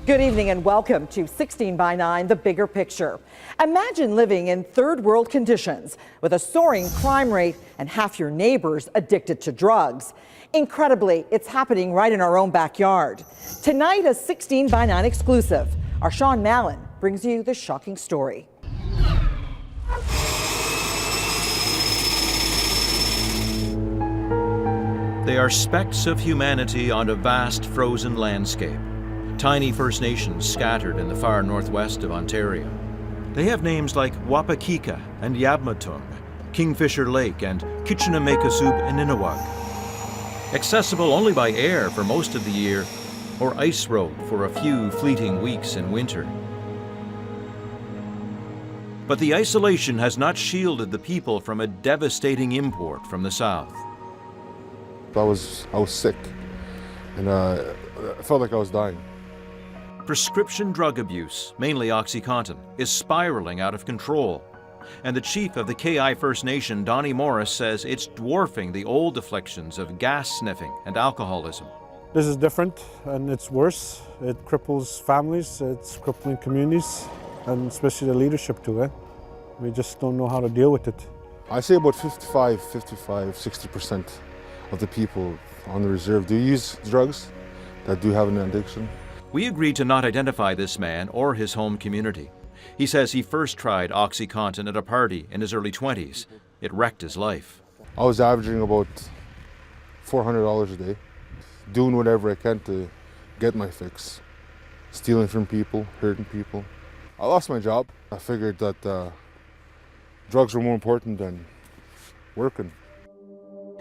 Good evening and welcome to 16 by 9, The Bigger Picture. Imagine living in third world conditions with a soaring crime rate and half your neighbors addicted to drugs. Incredibly, it's happening right in our own backyard. Tonight, a 16 by 9 exclusive. Our Sean Mallen brings you the shocking story. They are specks of humanity on a vast frozen landscape. Tiny First Nations scattered in the far northwest of Ontario. They have names like Wapakika and Yabmatung, Kingfisher Lake and Kitchener-Makasub and Inawag. Accessible only by air for most of the year, or ice road for a few fleeting weeks in winter. But the isolation has not shielded the people from a devastating import from the south. I was sick, and I felt like I was dying. Prescription drug abuse, mainly OxyContin, is spiraling out of control. And the chief of the KI First Nation, Donnie Morris, says it's dwarfing the old afflictions of gas sniffing and alcoholism. This is different and it's worse. It cripples families, it's crippling communities, and especially the leadership too. We just don't know how to deal with it. I say about 60% of the people on the reserve do use drugs that do have an addiction. We agreed to not identify this man or his home community. He says he first tried OxyContin at a party in his early 20s. It wrecked his life. I was averaging about $400 a day, doing whatever I can to get my fix. Stealing from people, hurting people. I lost my job. I figured that drugs were more important than working.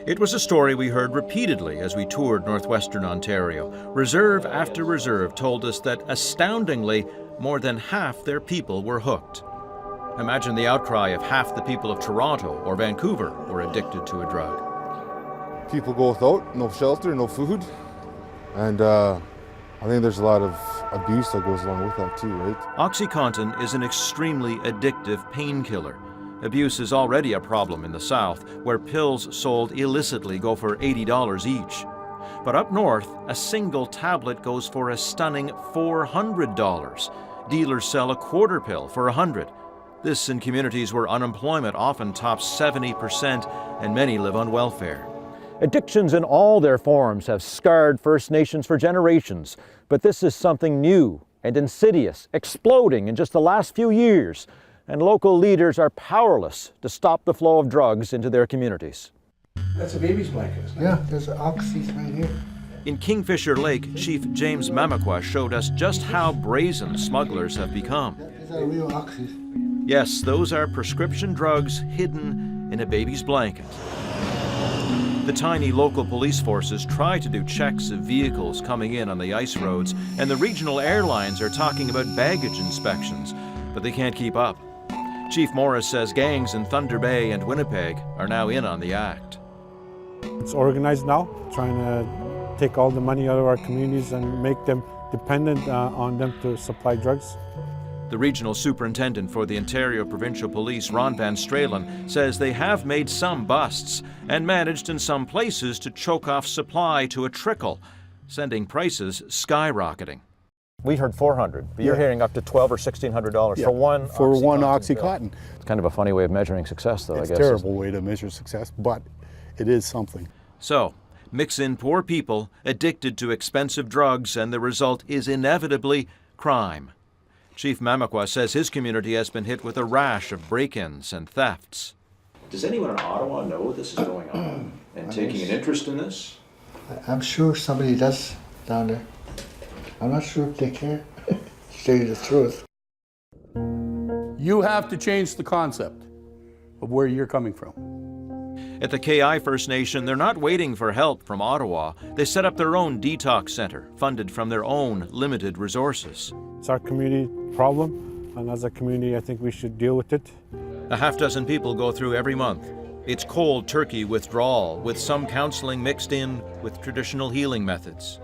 It was a story we heard repeatedly as we toured northwestern Ontario. Reserve after reserve told us that, astoundingly, more than half their people were hooked. Imagine the outcry if half the people of Toronto or Vancouver were addicted to a drug. People go without, no shelter, no food, and I think there's a lot of abuse that goes along with that too, right? OxyContin is an extremely addictive painkiller. Abuse is already a problem in the South, where pills sold illicitly go for $80 each. But up north, a single tablet goes for a stunning $400. Dealers sell a quarter pill for $100. This in communities where unemployment often tops 70% and many live on welfare. Addictions in all their forms have scarred First Nations for generations, but this is something new and insidious, exploding in just the last few years. And local leaders are powerless to stop the flow of drugs into their communities. That's a baby's blanket, isn't it? Yeah, there's oxys right here. In Kingfisher Lake, Chief James Mamakwa showed us just how brazen smugglers have become. These are real oxys. Yes, those are prescription drugs hidden in a baby's blanket. The tiny local police forces try to do checks of vehicles coming in on the ice roads, and the regional airlines are talking about baggage inspections, but they can't keep up. Chief Morris says gangs in Thunder Bay and Winnipeg are now in on the act. It's organized now, trying to take all the money out of our communities and make them dependent on them to supply drugs. The regional superintendent for the Ontario Provincial Police, Ron Van Stralen, says they have made some busts and managed in some places to choke off supply to a trickle, sending prices skyrocketing. We heard $400, but you're hearing up to $1,200 or $1,600 for one OxyContin. It's kind of a funny way of measuring success, though, I guess. It's a terrible way to measure success, but it is something. So, mix in poor people addicted to expensive drugs, and the result is inevitably crime. Chief Mamakwa says his community has been hit with a rash of break-ins and thefts. Does anyone in Ottawa know this is going on and taking an interest in this? I'm sure somebody does down there. I'm not sure if they care, to tell you the truth. You have to change the concept of where you're coming from. At the KI First Nation, they're not waiting for help from Ottawa. They set up their own detox center, funded from their own limited resources. It's our community problem, and as a community, I think we should deal with it. A half dozen people go through every month. It's cold turkey withdrawal, with some counseling mixed in with traditional healing methods.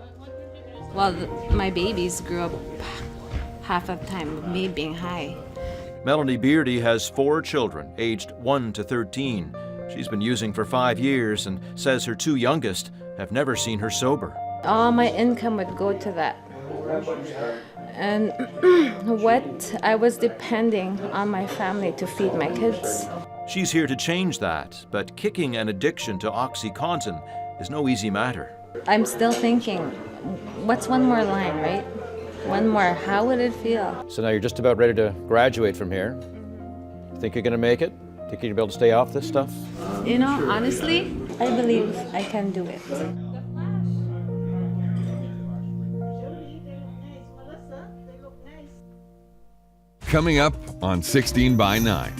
Well, my babies grew up half of the time with me being high. Melanie Beardy has 4 children, aged 1 to 13. She's been using for 5 years and says her 2 youngest have never seen her sober. All my income would go to that. and what I was depending on my family to feed my kids. She's here to change that, but kicking an addiction to OxyContin is no easy matter. I'm still thinking, what's one more line, right? One more, how would it feel? So now you're just about ready to graduate from here. Think you're going to make it? Think you're going to be able to stay off this stuff? You know, honestly, I believe I can do it. Coming up on 16 by 9.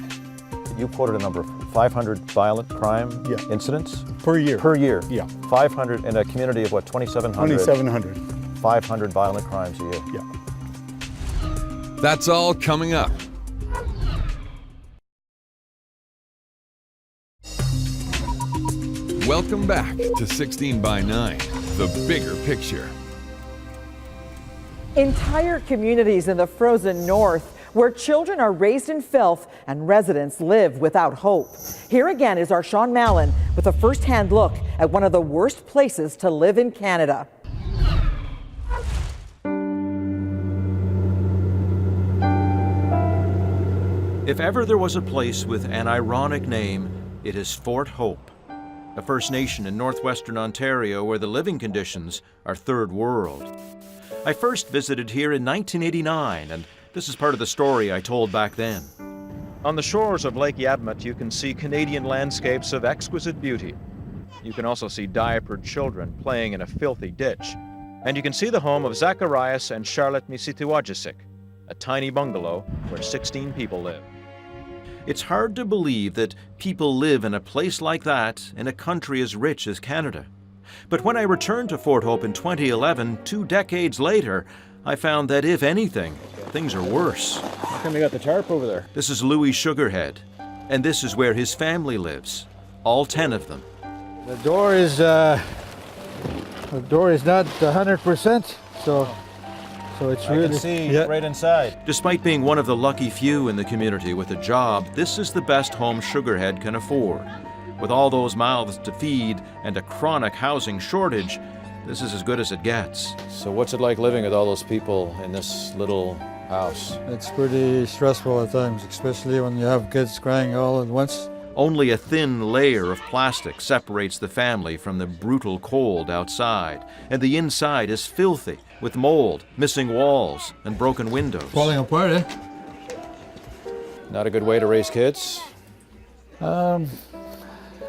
You quoted a number of 500 violent crime incidents? Per year. Per year? Yeah. 500 in a community of what, 2,700? 2,700. 500 violent crimes a year. Yeah. That's all coming up. Welcome back to 16 by 9, the bigger picture. Entire communities in the frozen north where children are raised in filth and residents live without hope. Here again is our Sean Mallen with a first-hand look at one of the worst places to live in Canada. If ever there was a place with an ironic name, it is Fort Hope, a First Nation in northwestern Ontario where the living conditions are third world. I first visited here in 1989, and this is part of the story I told back then. On the shores of Lake Yadmat, you can see Canadian landscapes of exquisite beauty. You can also see diapered children playing in a filthy ditch. And you can see the home of Zacharias and Charlotte Misitiwajasik, a tiny bungalow where 16 people live. It's hard to believe that people live in a place like that in a country as rich as Canada. But when I returned to Fort Hope in 2011, 2 decades later, I found that if anything, things are worse. How come you got the tarp over there? This is Louis Sugarhead, and this is where his family lives, all 10 of them. The door is not 100%, so it's really. I can see right inside. Despite being one of the lucky few in the community with a job, this is the best home Sugarhead can afford. With all those mouths to feed and a chronic housing shortage, this is as good as it gets. So what's it like living with all those people in this little house? It's pretty stressful at times, especially when you have kids crying all at once. Only a thin layer of plastic separates the family from the brutal cold outside, and the inside is filthy with mold, missing walls, and broken windows. Falling apart, eh? Not a good way to raise kids?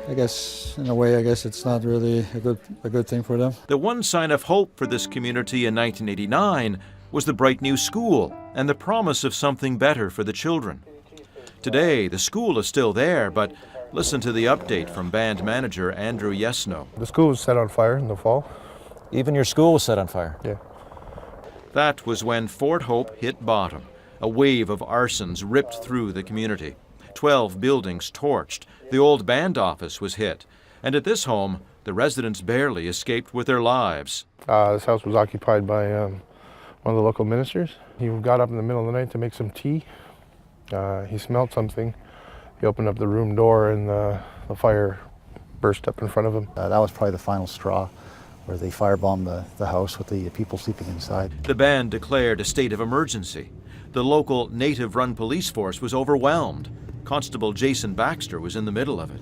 I guess, in a way, it's not really a good thing for them. The one sign of hope for this community in 1989 was the bright new school and the promise of something better for the children. Today, the school is still there, but listen to the update from band manager Andrew Yesno. The school was set on fire in the fall. Even your school was set on fire? Yeah. That was when Fort Hope hit bottom. A wave of arsons ripped through the community. 12 buildings torched. The old band office was hit. And at this home, the residents barely escaped with their lives. This house was occupied by one of the local ministers. He got up in the middle of the night to make some tea. He smelled something. He opened up the room door and the fire burst up in front of him. That was probably the final straw, where they firebombed the house with the people sleeping inside. The band declared a state of emergency. The local native-run police force was overwhelmed. Constable Jason Baxter was in the middle of it.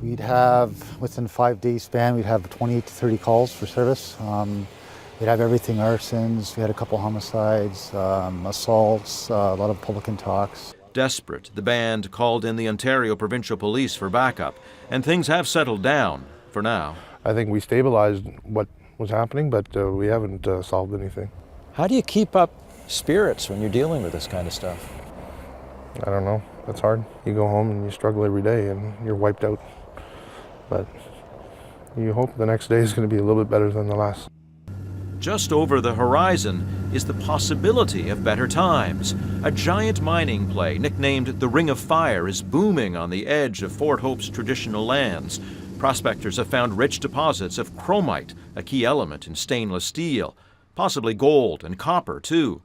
We'd have, within 5 days span, we'd have 28 to 30 calls for service. We'd have everything, arsons, we had a couple homicides, assaults, a lot of Republican talks. Desperate, the band called in the Ontario Provincial Police for backup, and things have settled down, for now. I think we stabilized what was happening, but we haven't solved anything. How do you keep up spirits when you're dealing with this kind of stuff? I don't know. That's hard. You go home and you struggle every day and you're wiped out. But you hope the next day is going to be a little bit better than the last. Just over the horizon is the possibility of better times. A giant mining play nicknamed the Ring of Fire is booming on the edge of Fort Hope's traditional lands. Prospectors have found rich deposits of chromite, a key element in stainless steel, possibly gold and copper too.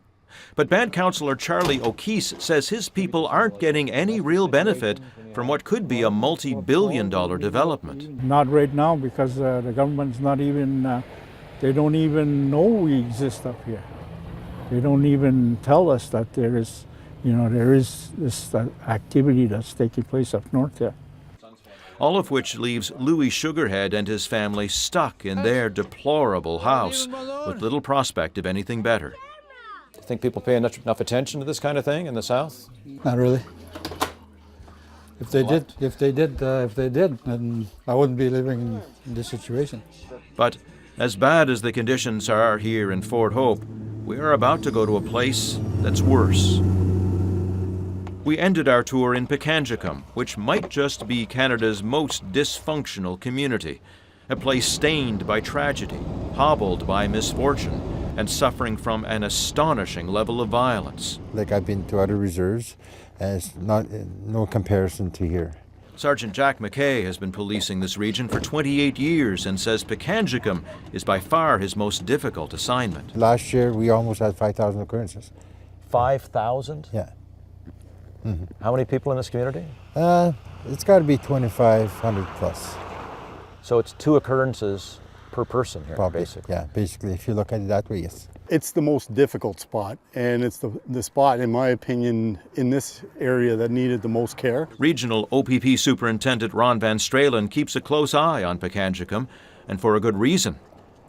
But band councillor Charlie O'Keefe says his people aren't getting any real benefit from what could be a multi-billion-dollar development. Not right now, because the government's not even, they don't even know we exist up here. They don't even tell us that there is this activity that's taking place up north there. All of which leaves Louis Sugarhead and his family stuck in their deplorable house with little prospect of anything better. Do you think people pay enough attention to this kind of thing in the South? Not really. If they did, then I wouldn't be living in this situation. But as bad as the conditions are here in Fort Hope, we are about to go to a place that's worse. We ended our tour in Pikangikum, which might just be Canada's most dysfunctional community, a place stained by tragedy, hobbled by misfortune, and suffering from an astonishing level of violence. Like I've been to other reserves, and it's no comparison to here. Sergeant Jack McKay has been policing this region for 28 years and says Pikangikum is by far his most difficult assignment. Last year, we almost had 5,000 occurrences. 5,000? Yeah. Mm-hmm. How many people in this community? It's got to be 2,500 plus. So it's 2 occurrences per person here, Probably, basically. yeah, basically, if you look at it that way, yes. It's the most difficult spot, and it's the spot, in my opinion, in this area that needed the most care. Regional OPP Superintendent Ron Van Stralen keeps a close eye on Pikangikum, and for a good reason.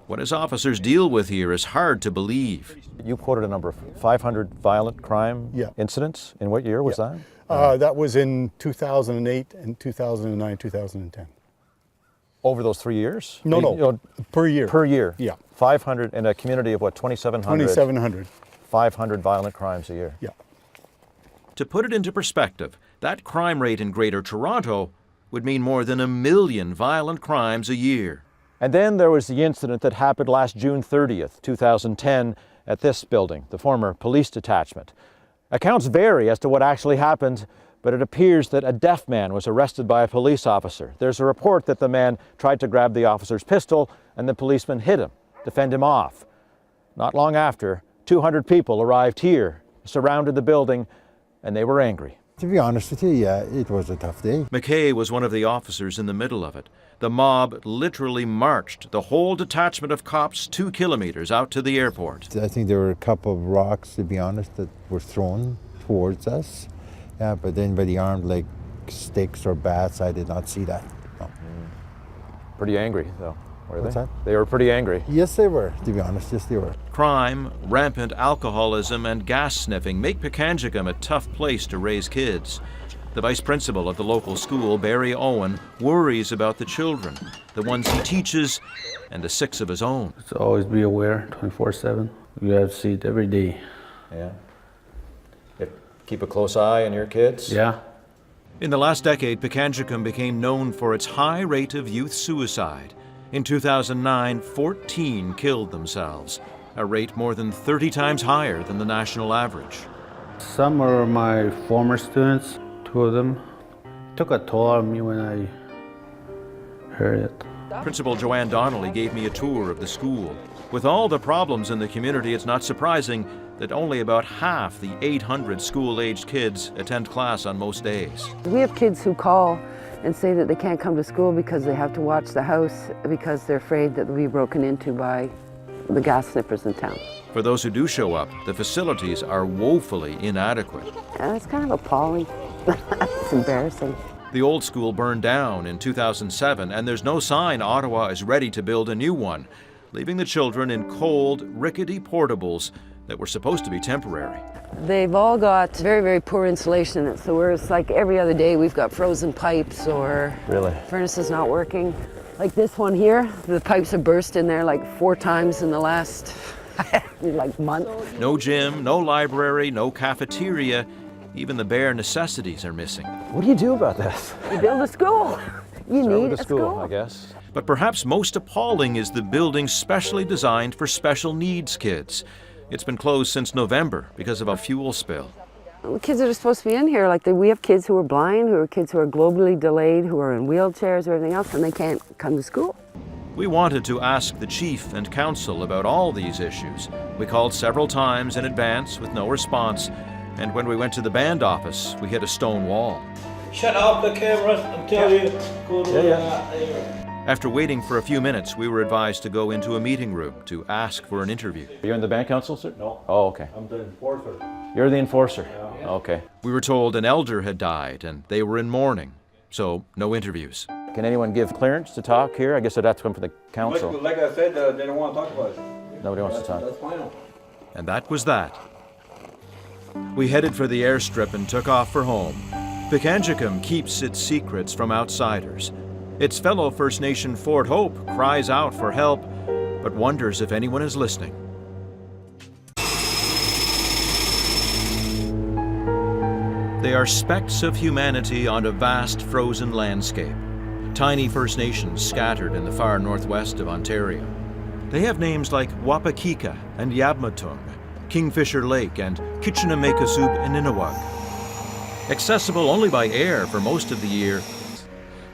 What his officers deal with here is hard to believe. You quoted a number of 500 violent crime incidents. In what year was that? That was in 2008 and 2009, 2010. Over those 3 years? No, per year. Per year? Yeah. 500 in a community of what, 2,700? 2,700. 500 violent crimes a year. Yeah. To put it into perspective, that crime rate in Greater Toronto would mean more than 1 million violent crimes a year. And then there was the incident that happened last June 30th, 2010, at this building, the former police detachment. Accounts vary as to what actually happened, but it appears that a deaf man was arrested by a police officer. There's a report that the man tried to grab the officer's pistol and the policeman hit him to fend him off. Not long after, 200 people arrived here, surrounded the building, and they were angry. To be honest with you, yeah, it was a tough day. McKay was one of the officers in the middle of it. The mob literally marched the whole detachment of cops 2 kilometers out to the airport. I think there were a couple of rocks, to be honest, that were thrown towards us. Yeah, but anybody armed like sticks or bats, I did not see that. No. Pretty angry, though, were What's they? that? They were pretty angry. Yes, they were, to be honest, yes, they were. Crime, rampant alcoholism, and gas sniffing make Pikangikum a tough place to raise kids. The vice principal of the local school, Barry Owen, worries about the children, the ones he teaches, and the 6 of his own. So always be aware, 24/7. You have to see it every day. Yeah. Keep a close eye on your kids? Yeah. In the last decade, Pikangikum became known for its high rate of youth suicide. In 2009, 14 killed themselves, a rate more than 30 times higher than the national average. Some are my former students, 2 of them. It took a toll on me when I heard it. Principal Joanne Donnelly gave me a tour of the school. With all the problems in the community, it's not surprising that only about half the 800 school-aged kids attend class on most days. We have kids who call and say that they can't come to school because they have to watch the house because they're afraid that they'll be broken into by the gas snippers in town. For those who do show up, the facilities are woefully inadequate. It's kind of appalling. It's embarrassing. The old school burned down in 2007, and there's no sign Ottawa is ready to build a new one, leaving the children in cold, rickety portables that were supposed to be temporary. They've all got very, very poor insulation in it, so it's like every other day we've got frozen pipes or furnace is not working. Like this one here, the pipes have burst in there like 4 times in the last month. No gym, no library, no cafeteria. Even the bare necessities are missing. What do you do about this? You build a school. You need a school, I guess. But perhaps most appalling is the building specially designed for special needs kids. It's been closed since November because of a fuel spill. The kids that are supposed to be in here, we have kids who are blind, who are kids who are globally delayed, who are in wheelchairs or everything else, and they can't come to school. We wanted to ask the chief and council about all these issues. We called several times in advance with no response, and when we went to the band office, we hit a stone wall. Shut off the cameras until you go to After waiting for a few minutes, we were advised to go into a meeting room to ask for an interview. You're in the band council, sir? No. Oh, okay. I'm the enforcer. You're the enforcer? Yeah. Okay. We were told an elder had died and they were in mourning, so no interviews. Can anyone give clearance to talk here? I guess I'd have to come from the council. Like I said, they don't want to talk about it. Nobody wants to talk. That's final. And that was that. We headed for the airstrip and took off for home. Pikangikum keeps its secrets from outsiders. Its fellow First Nation Fort Hope cries out for help, but wonders if anyone is listening. They are specks of humanity on a vast frozen landscape. Tiny First Nations scattered in the far northwest of Ontario. They have names like Wapakika and Yabmatung, Kingfisher Lake and Kitchener-Makasub and Inawag. Accessible only by air for most of the year,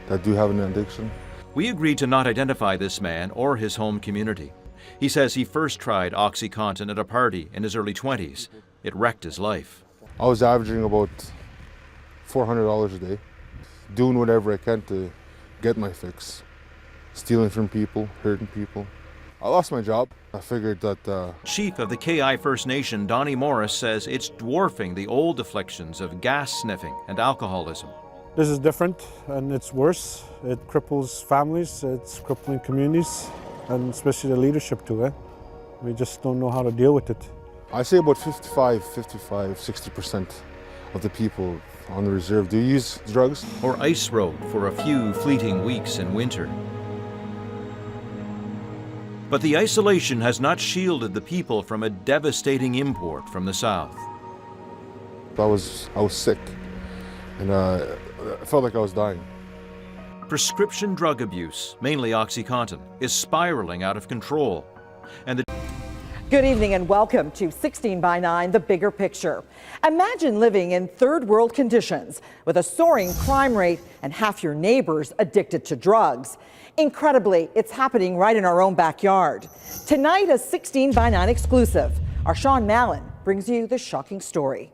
That do have an addiction. we agreed to not identify this man or his home community. He says he first tried OxyContin at a party in his early 20s. It wrecked his life. I was averaging about $400 a day, doing whatever I can to get my fix. Stealing from people, hurting people. I lost my job. I figured that... Chief of the KI First Nation, Donnie Morris, says it's dwarfing the old afflictions of gas sniffing and alcoholism. This is different and it's worse. It cripples families, it's crippling communities, and especially the leadership too. We just don't know how to deal with it. I say about 60% of the people on the reserve do use drugs. Or ice road for a few fleeting weeks in winter. But the isolation has not shielded the people from a devastating import from the south. I was sick, and I felt like I was dying. Prescription drug abuse, mainly OxyContin, is spiraling out of control. And the Good evening and welcome to 16 by 9, The Bigger Picture. Imagine living in third world conditions with a soaring crime rate and half your neighbors addicted to drugs. Incredibly, it's happening right in our own backyard. Tonight, a 16 by 9 exclusive. Our Sean Mallen brings you the shocking story.